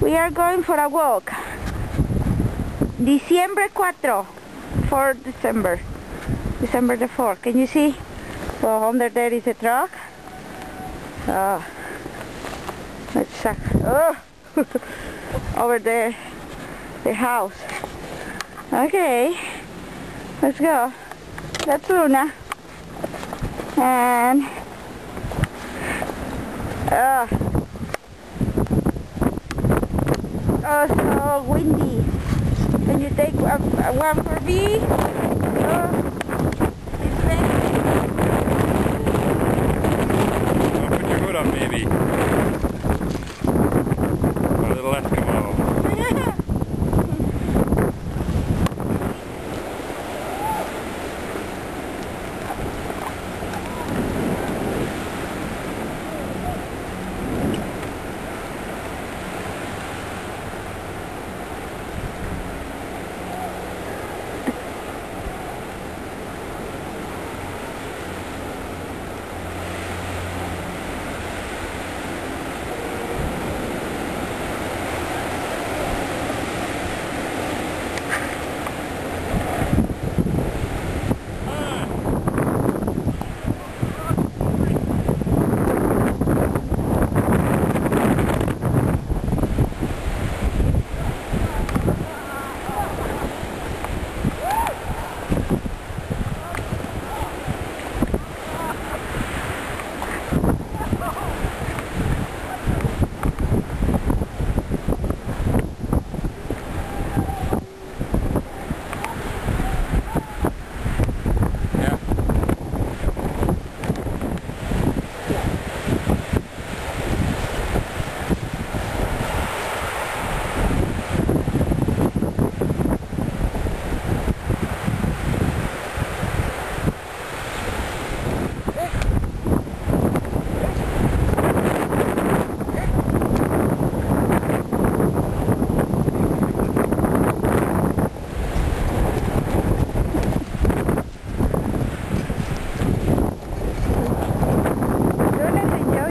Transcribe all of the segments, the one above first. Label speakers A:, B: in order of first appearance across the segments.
A: We are going for a walk. Diciembre 4, 4 December. December the 4th. Can you see? Well, under there is a truck. Oh, let's oh. Over there, the house. Okay, let's go. That's Luna. And oh, so windy. Can you take one for me? Oh, it's raining.
B: I'll put your hood up, maybe. A little Eskimo.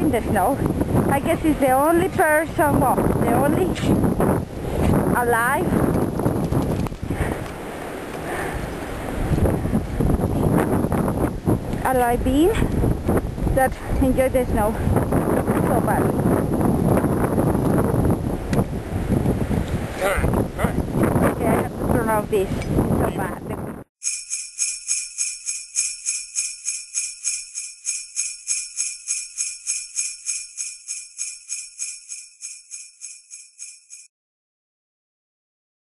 A: The snow. I guess he's the only person, well, the only alive being that enjoyed the snow so bad. Okay, I have to turn off this. It's so bad.